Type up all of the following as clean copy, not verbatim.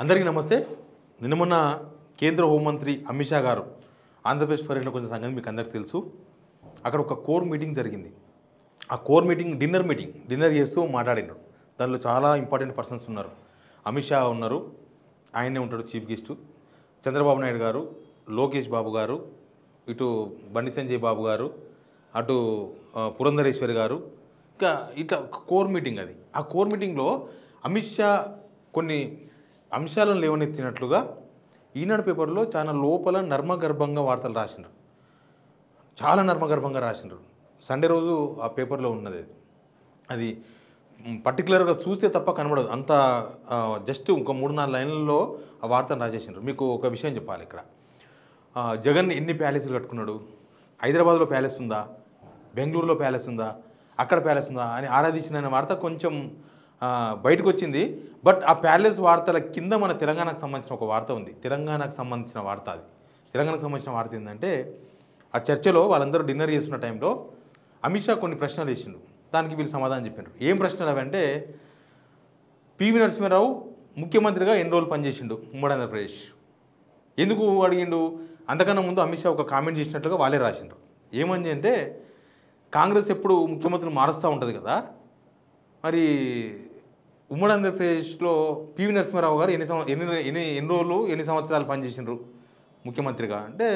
అందరికీ నమస్తే. నిన్న మొన్న కేంద్ర హోంమంత్రి అమిత్ షా గారు ఆంధ్రప్రదేశ్ పర్యటనకు వచ్చిన సంగతి మీకు అందరికీ తెలుసు. అక్కడ ఒక కోర్ మీటింగ్ జరిగింది. ఆ కోర్ మీటింగ్ డిన్నర్ చేస్తూ మాట్లాడినారు. దానిలో చాలా ఇంపార్టెంట్ పర్సన్స్ ఉన్నారు. అమిత్ షా ఉన్నారు, ఆయనే ఉంటాడు చీఫ్ గెస్ట్. చంద్రబాబు నాయుడు గారు, లోకేష్ బాబు గారు, ఇటు బండి సంజయ్ బాబు గారు, అటు పురంధరేశ్వరి గారు, ఇంకా ఇట్లా కోర్ మీటింగ్ అది. ఆ కోర్ మీటింగ్లో అమిత్ షా కొన్ని అంశాలను లేవనెత్తినట్లుగా ఈనాడు పేపర్లో చాలా లోపల నర్మగర్భంగా వార్తలు రాసినారు. చాలా నర్మగర్భంగా రాసినారు. సండే రోజు ఆ పేపర్లో ఉన్నది. అది పర్టికులర్గా చూస్తే తప్ప కనబడదు. అంత జస్ట్ ఒక 3-4 లైన్లలో ఆ వార్తను రాసేసినారు. మీకు ఒక విషయం చెప్పాలి. ఇక్కడ జగన్ ఎన్ని ప్యాలెస్లు కట్టుకున్నాడు, హైదరాబాద్లో ప్యాలెస్ ఉందా, బెంగళూరులో ప్యాలెస్ ఉందా, అక్కడ ప్యాలెస్ ఉందా అని ఆరాధించిన వార్త కొంచెం బయటకు వచ్చింది. బట్ ఆ ప్యాలెస్ వార్తల కింద మన తెలంగాణకు సంబంధించిన ఒక వార్త ఉంది. తెలంగాణకు సంబంధించిన వార్త అది. తెలంగాణకు సంబంధించిన వార్త ఏంటంటే, ఆ చర్చలో వాళ్ళందరూ డిన్నర్ చేస్తున్న టైంలో అమిత్ షా కొన్ని ప్రశ్నలు వేసిండు. దానికి వీళ్ళు సమాధానం చెప్పారు. ఏం ప్రశ్నలు అవంటే, పివి నరసింహారావు ముఖ్యమంత్రిగా ఎన్ని రోజులు పనిచేసిండు ఉమ్మడి ఆంధ్రప్రదేశ్, ఎందుకు అడిగిండు. అంతకన్నా ముందు అమిత్ షా ఒక కామెంట్ చేసినట్లుగా వాళ్ళే రాసిండ్రు. ఏమని అంటే, కాంగ్రెస్ ఎప్పుడు ముఖ్యమంత్రిని మారుస్తూ ఉంటుంది కదా, మరి ఉమ్మడి ఆంధ్రప్రదేశ్లో పివి నరసింహారావు గారు ఎన్ని రోజులు ఎన్ని సంవత్సరాలు పనిచేసిండ్రు ముఖ్యమంత్రిగా అంటే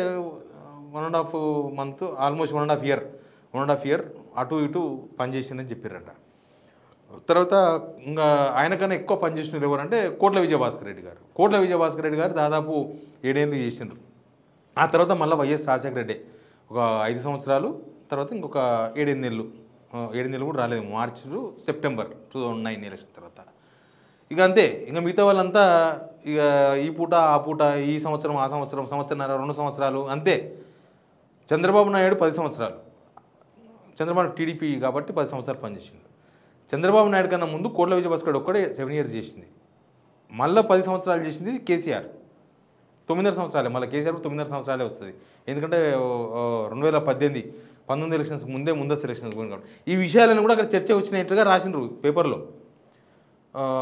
1.5 మంత్, ఆల్మోస్ట్ 1.5 ఇయర్ అటు ఇటు పనిచేసిందని చెప్పారట. తర్వాత ఇంకా ఆయనకన్నా ఎక్కువ పనిచేసిన ఎవరంటే కోట్ల విజయభాస్కర్ రెడ్డి గారు దాదాపు 7 ఏళ్ళు చేసిండ్రు. ఆ తర్వాత మళ్ళీ వైఎస్ రాజశేఖర రెడ్డి ఒక 5 సంవత్సరాలు, తర్వాత ఇంకొక 7 నెలలు కూడా రాలేదు, మార్చి సెప్టెంబర్ 2009 ఎలక్షన్ తర్వాత. ఇక అంతే. ఇంకా మిగతా వాళ్ళంతా ఇక ఈ పూట ఆ పూట, ఈ సంవత్సరం ఆ సంవత్సరం, సంవత్సరంన్నర, 2 సంవత్సరాలు అంతే. చంద్రబాబు నాయుడు 10 సంవత్సరాలు, చంద్రబాబు టీడీపీ కాబట్టి 10 సంవత్సరాలు పనిచేసిండు. చంద్రబాబు నాయుడు కన్నా ముందు కోట్ల విజయభాస్కర్ ఒక్కడే 7 ఇయర్స్ చేసింది. మళ్ళీ 10 సంవత్సరాలు చేసింది కేసీఆర్, 9.5 సంవత్సరాలే. మళ్ళీ కేసీఆర్ 9.5 సంవత్సరాలే వస్తుంది. ఎందుకంటే 2018-19 ఎలక్షన్స్ ముందస్తు ఎలక్షన్స్ పోయింది కాబట్టి. ఈ విషయాలను కూడా అక్కడ చర్చ వచ్చినట్టుగా రాసిండ్రు పేపర్లో.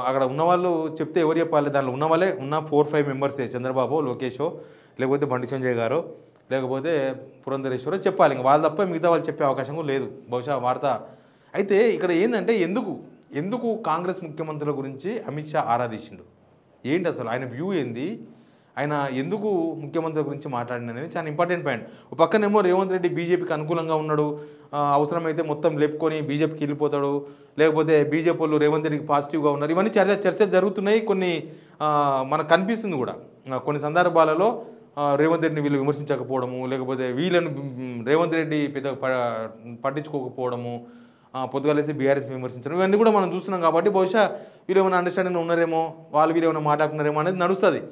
అక్కడ ఉన్నవాళ్ళు చెప్తే ఎవరు చెప్పాలి, దాంట్లో ఉన్న వాళ్ళే ఉన్న 4-5 మెంబర్సే, చంద్రబాబు, లోకేషో, లేకపోతే బండి సంజయ్ గారో, లేకపోతే పురంధరేశ్వరో చెప్పాలి. ఇంకా వాళ్ళు తప్ప మిగతా వాళ్ళు చెప్పే అవకాశం కూడా లేదు బహుశా వార్త. అయితే ఇక్కడ ఏంటంటే, ఎందుకు కాంగ్రెస్ ముఖ్యమంత్రుల గురించి అమిత్ షా ఆరాధించిండు, ఏంటి అసలు ఆయన వ్యూ ఏంది, ఆయన ఎందుకు ముఖ్యమంత్రి గురించి మాట్లాడిన అనేది చాలా ఇంపార్టెంట్ పాయింట్. ఒక పక్కనేమో రేవంత్ రెడ్డి బీజేపీకి అనుకూలంగా ఉన్నాడు, అవసరమైతే మొత్తం లేపుకొని బీజేపీకి వెళ్ళిపోతాడు, లేకపోతే బీజేపీ వాళ్ళు రేవంత్ రెడ్డికి పాజిటివ్గా ఉన్నారు. ఇవన్నీ చర్చ జరుగుతున్నాయి. కొన్ని మనకు కనిపిస్తుంది కూడా కొన్ని సందర్భాలలో రేవంత్ రెడ్డిని వీళ్ళు విమర్శించకపోవడము, లేకపోతే వీళ్ళను రేవంత్ రెడ్డి పెద్దగా పట్టించుకోకపోవడము, పొద్దుగాలేసి బీఆర్ఎస్ విమర్శించడం, ఇవన్నీ కూడా మనం చూస్తున్నాం. కాబట్టి బహుశా వీళ్ళు ఏమైనా అండర్స్టాండింగ్ ఉన్నారేమో, వీళ్ళు ఏమైనా మాట్లాడుతున్నారేమో అనేది నడుస్తుంది.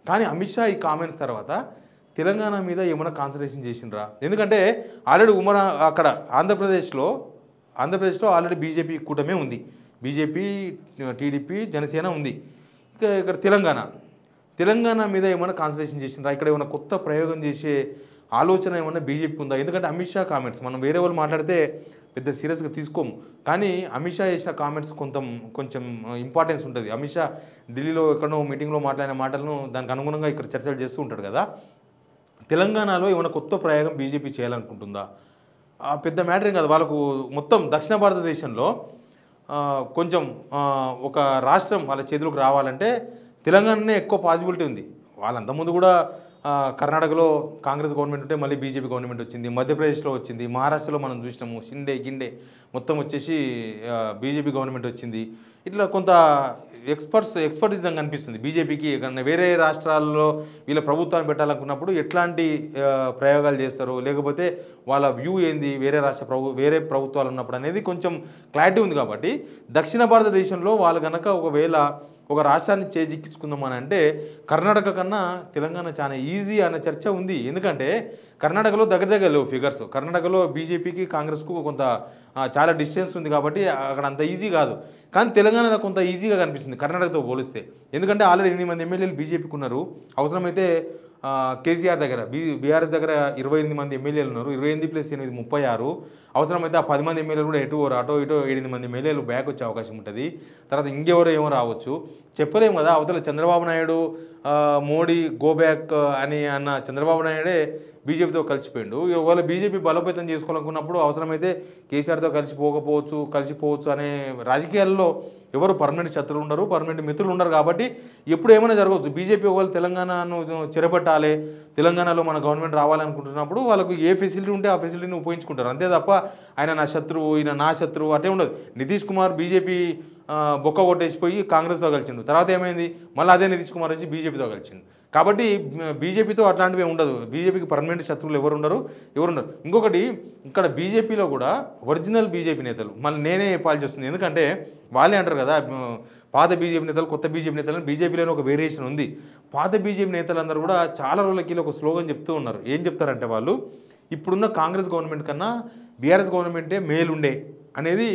కానీ అమిత్ షా ఈ కామెంట్స్ తర్వాత తెలంగాణ మీద ఏమైనా కాన్సన్ట్రేషన్ చేసిండ్రా? ఎందుకంటే ఆల్రెడీ అక్కడ ఆంధ్రప్రదేశ్లో ఆల్రెడీ బీజేపీ కూటమే ఉంది. బీజేపీ, టీడీపీ, జనసేన ఉంది. ఇక్కడ తెలంగాణ మీద ఏమైనా కాన్సన్ట్రేషన్ చేసిండ్రా? ఇక్కడ ఏమైనా కొత్త ప్రయోగం చేసే ఆలోచన ఏమైనా బీజేపీకి ఉందా? ఎందుకంటే అమిత్ షా కామెంట్స్ మనం వేరే వాళ్ళు మాట్లాడితే పెద్ద సీరియస్గా తీసుకోము, కానీ అమిత్ షా చేసిన కామెంట్స్ కొంచెం ఇంపార్టెన్స్ ఉంటుంది. అమిత్ షా ఢిల్లీలో ఎక్కడో మీటింగ్లో మాట్లాడిన మాటలను దానికి అనుగుణంగా ఇక్కడ చర్చలు చేస్తూ ఉంటాడు కదా. తెలంగాణలో ఏమైనా కొత్త ప్రయోగం బీజేపీ చేయాలనుకుంటుందా? పెద్ద మ్యాటర్ ఏం కాదు. వాళ్ళకు మొత్తం దక్షిణ భారతదేశంలో కొంచెం ఒక రాష్ట్రం వాళ్ళ చేతులకు రావాలంటే తెలంగాణనే ఎక్కువ పాసిబిలిటీ ఉంది. వాళ్ళంతకుముందు కూడా కర్ణాటకలో కాంగ్రెస్ గవర్నమెంట్ ఉంటే మళ్ళీ బీజేపీ గవర్నమెంట్ వచ్చింది, మధ్యప్రదేశ్లో వచ్చింది, మహారాష్ట్రలో మనం చూసినాము గిండే మొత్తం వచ్చేసి బీజేపీ గవర్నమెంట్ వచ్చింది. ఇట్లా కొంత ఎక్స్పర్టిజం కనిపిస్తుంది బీజేపీకి. వేరే రాష్ట్రాల్లో వీళ్ళ ప్రభుత్వాన్ని పెట్టాలనుకున్నప్పుడు ఎట్లాంటి ప్రయోగాలు చేస్తారు, లేకపోతే వాళ్ళ వ్యూ ఏంది, వేరే ప్రభుత్వాలు ఉన్నప్పుడు అనేది కొంచెం క్లారిటీ ఉంది. కాబట్టి దక్షిణ భారతదేశంలో వాళ్ళు కనుక ఒకవేళ ఒక రాష్ట్రాన్ని చేజిక్కించుకుందామని అంటే కర్ణాటక కన్నా తెలంగాణ చాలా ఈజీ అన్న చర్చ ఉంది. ఎందుకంటే కర్ణాటకలో దగ్గర లేవు ఫిగర్స్. కర్ణాటకలో బీజేపీకి కాంగ్రెస్కు కొంత చాలా డిస్టెన్స్ ఉంది కాబట్టి అక్కడ అంత ఈజీ కాదు. కానీ తెలంగాణలో కొంత ఈజీగా కనిపిస్తుంది కర్ణాటకతో పోలిస్తే. ఎందుకంటే ఆల్రెడీ 8 మంది ఎమ్మెల్యేలు బీజేపీకి ఉన్నారు. అవసరమైతే కేసీఆర్ దగ్గర బీఆర్ఎస్ దగ్గర 28 మంది ఎమ్మెల్యేలు ఉన్నారు. 28+8 36. అవసరమైతే ఆ 10 మంది ఎమ్మెల్యేలు కూడా అటో ఇటో 8 మంది ఎమ్మెల్యేలు బ్యాక్ వచ్చే అవకాశం ఉంటుంది. తర్వాత ఇంకెవరో ఏమో రావచ్చు, చెప్పలేము కదా. అవతల చంద్రబాబు నాయుడు మోడీ గో బ్యాక్ అని అన్న చంద్రబాబు నాయుడే బీజేపీతో కలిసిపోయిండు. ఒకవేళ బీజేపీ బలోపేతం చేసుకోవాలనుకున్నప్పుడు అవసరమైతే కేసీఆర్తో కలిసిపోవచ్చు అనే రాజకీయాల్లో ఎవరు పర్మనెంట్ శత్రువులు ఉండరు, పర్మనెంట్ మిత్రులు ఉండరు. కాబట్టి ఎప్పుడు ఏమైనా జరగవచ్చు. బీజేపీ ఒకవేళ తెలంగాణను చెరపట్టాలి, తెలంగాణలో మన గవర్నమెంట్ రావాలనుకుంటున్నప్పుడు వాళ్ళకు ఏ ఫెసిలిటీ ఉంటే ఆ ఫెసిలిటీని ఉపయోగించుకుంటారు. అంతే తప్ప ఆయన నా శత్రువు, ఈయన నా శత్రువు అటే ఉండదు. నితీష్ కుమార్ బీజేపీ బొక్క కొట్టేసిపోయి కాంగ్రెస్తో కలిసిండు. తర్వాత ఏమైంది, మళ్ళీ అదే నితీష్ కుమార్ వచ్చి బీజేపీతో కలిసిండు. కాబట్టి బీజేపీతో అట్లాంటివి ఉండదు. బీజేపీకి పర్మనెంట్ శత్రువులు ఎవరుండరు. ఇంకొకటి, ఇక్కడ బీజేపీలో కూడా ఒరిజినల్ బీజేపీ నేతలు మళ్ళీ నేనే చెప్పాల్సి వస్తుంది. ఎందుకంటే వాళ్ళే అంటారు కదా, పాత బీజేపీ నేతలు కొత్త బీజేపీ నేతలు, బీజేపీలోనే ఒక వేరియేషన్ ఉంది. పాత బీజేపీ నేతలందరూ కూడా చాలా రోజులకి ఒక స్లోగన్ చెప్తూ ఉన్నారు. ఏం చెప్తారంటే వాళ్ళు, ఇప్పుడున్న కాంగ్రెస్ గవర్నమెంట్ కన్నా బీఆర్ఎస్ గవర్నమెంటే మేలుండే అనేది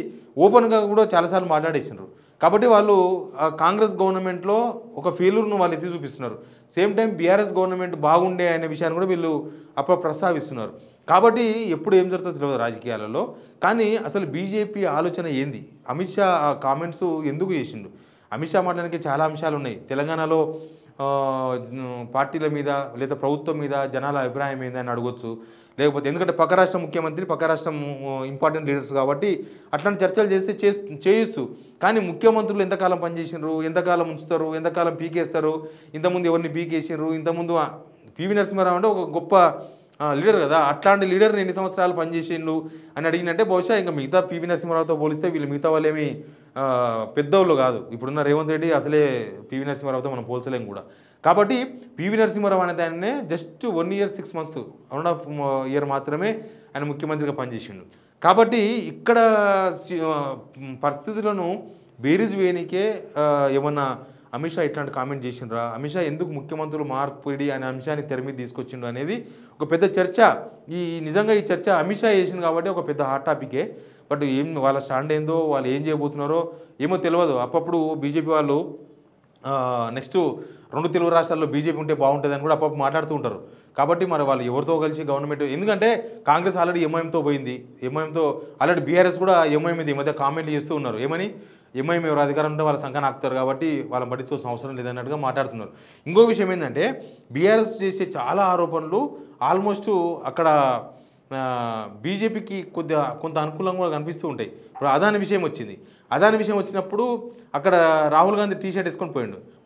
ఓపెన్గా కూడా చాలాసార్లు మాట్లాడేసినారు. కాబట్టి వాళ్ళు కాంగ్రెస్ గవర్నమెంట్లో ఒక ఫెయిల్యూర్ను వాళ్ళు ఎత్తి చూపిస్తున్నారు. సేమ్ టైం బీఆర్ఎస్ గవర్నమెంట్ బాగుండే అనే విషయాన్ని కూడా వీళ్ళు ప్రస్తావిస్తున్నారు. కాబట్టి ఎప్పుడు ఏం జరుగుతుందో తెలియదు రాజకీయాలలో. కానీ అసలు బీజేపీ ఆలోచన ఏంది, అమిత్ షా కామెంట్స్ ఎందుకు చేసిండు? అమిత్ షా మాట్లాడడానికి చాలా అంశాలు ఉన్నాయి. తెలంగాణలో పార్టీల మీద లేదా ప్రభుత్వం మీద జనాల అభిప్రాయం ఏందని అడగొచ్చు. లేకపోతే ఎందుకంటే పక్క రాష్ట్రం ముఖ్యమంత్రి, పక్క రాష్ట్రం ఇంపార్టెంట్ లీడర్స్ కాబట్టి అట్లాంటి చర్చలు చేయొచ్చు. కానీ ముఖ్యమంత్రులు ఎంతకాలం పనిచేసినారు, ఎంతకాలం ఉంచుతారు, ఎంతకాలం పీకేస్తారు, ఇంతకుముందు ఎవరిని పీకేసినారు, ఇంతకుముందు పివి నరసింహారావు అంటే ఒక గొప్ప లీడర్ కదా, అట్లాంటి లీడర్ని ఎన్ని సంవత్సరాలు పనిచేసిండు అని అడిగినట్టే బహుశా ఇంకా మిగతా పివి నరసింహారావుతో పోలిస్తే వీళ్ళు మిగతా వాళ్ళేమి పెద్దోళ్ళు కాదు. ఇప్పుడున్న రేవంత్ రెడ్డి అసలే పివి నరసింహారావుతో మనం పోల్చలేం కూడా. కాబట్టి పివి నరసింహారావు అనే దాన్నే జస్ట్ 1 year 6 months 1.5 year మాత్రమే ఆయన ముఖ్యమంత్రిగా పనిచేసిండు. కాబట్టి ఇక్కడ పరిస్థితులను బేరీజ్ వేయనికే ఏమన్నా అమిత్ షా ఇట్లాంటి కామెంట్ చేసిండ్రా, అమిత్ షా ఎందుకు ముఖ్యమంత్రులు మార్పిడి అనే అంశాన్ని తెర మీద తీసుకొచ్చిండు అనేది ఒక పెద్ద చర్చ. నిజంగా ఈ చర్చ అమిత్ షా చేసింది కాబట్టి ఒక పెద్ద హాట్ టాపికే. బట్ వాళ్ళ స్టాండ్ ఏందో, వాళ్ళు ఏం చేయబోతున్నారో ఏమో తెలియదు. అప్పుడప్పుడు బీజేపీ వాళ్ళు నెక్స్ట్ 2 తెలుగు రాష్ట్రాల్లో బీజేపీ ఉంటే బాగుంటుందని కూడా అప్పుడు మాట్లాడుతూ ఉంటారు. కాబట్టి మరి వాళ్ళు ఎవరితో కలిసి గవర్నమెంట్, ఎందుకంటే కాంగ్రెస్ ఆల్రెడీ ఎంఐఎంతో పోయింది, ఎంఐఎంతో ఆల్రెడీ బీఆర్ఎస్ కూడా ఎంఐఎం మీద ఈ మధ్య కామెంట్లు చేస్తూ ఉన్నారు. ఏమని, ఎంఐఎం ఎవరు అధికారం ఉంటే వాళ్ళ సంఖ్య నాకుతారు కాబట్టి వాళ్ళని పట్టించుకోవాల్సిన అవసరం లేదన్నట్టుగా మాట్లాడుతున్నారు. ఇంకో విషయం ఏంటంటే బీఆర్ఎస్ చేసే చాలా ఆరోపణలు ఆల్మోస్ట్ అక్కడ బీజేపీకి కొంత అనుకూలంగా కనిపిస్తూ ఉంటాయి. ఇప్పుడు అదాని విషయం వచ్చింది. అదాని విషయం వచ్చినప్పుడు అక్కడ రాహుల్ గాంధీ టీ-షర్ట్ వేసుకొని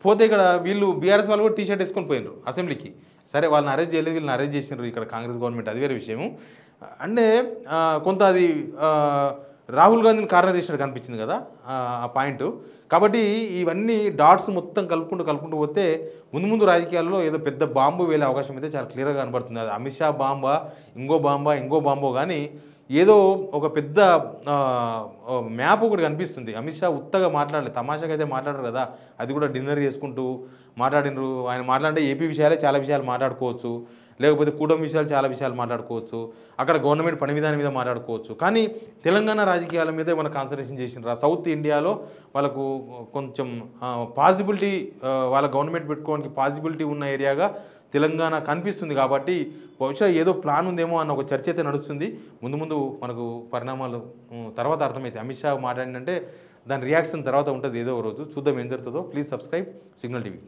పోతే ఇక్కడ వీళ్ళు బీఆర్ఎస్ వాళ్ళు కూడా టీ-షర్ట్ వేసుకొని పోయినారు అసెంబ్లీకి. సరే వాళ్ళని అరెస్ట్ చేయలేదు, వీళ్ళని అరెస్ట్ చేసినారు ఇక్కడ కాంగ్రెస్ గవర్నమెంట్, అది వేరే విషయం. అంటే కొంత అది రాహుల్ గాంధీని కార్నర్ చేసినట్టు కనిపించింది కదా ఆ పాయింట్. కాబట్టి ఇవన్నీ డాట్స్ మొత్తం కలుపుకుంటూ పోతే ముందు రాజకీయాల్లో ఏదో పెద్ద బాంబు వేలే అవకాశం అయితే చాలా క్లియర్గా కనబడుతుంది. అది అమిత్ షా బాంబా, ఇంకో బాంబో కానీ ఏదో ఒక పెద్ద మ్యాప్ ఒకటి కనిపిస్తుంది. అమిత్ షా ఉత్తగా మాట్లాడలేదు, తమాషాగా అయితే మాట్లాడరు కదా, అది కూడా డిన్నర్ చేసుకుంటూ మాట్లాడినరు. ఆయన మాట్లాడే ఏపీ విషయాలే చాలా విషయాలు మాట్లాడుకోవచ్చు, లేకపోతే కూటమి విషయాలు చాలా విషయాలు మాట్లాడుకోవచ్చు, అక్కడ గవర్నమెంట్ పని విధానం మీద మాట్లాడుకోవచ్చు. కానీ తెలంగాణ రాజకీయాల మీద ఏమైనా కాన్సన్ట్రేషన్ చేసినారా? సౌత్ ఇండియాలో వాళ్ళకు కొంచెం పాసిబిలిటీ, వాళ్ళ గవర్నమెంట్ పెట్టుకోవడానికి పాసిబిలిటీ ఉన్న ఏరియాగా తెలంగాణ కనిపిస్తుంది. కాబట్టి బహుశా ఏదో ప్లాన్ ఉందేమో అన్న ఒక చర్చ అయితే నడుస్తుంది. ముందు మనకు పరిణామాలు తర్వాత అర్థమైతే అమిత్ షా మాట్లాడిందంటే దాని రియాక్షన్ తర్వాత ఉంటుంది ఏదో రోజు. చూద్దాం ఏం జరుగుతుందో. Please subscribe signal TV.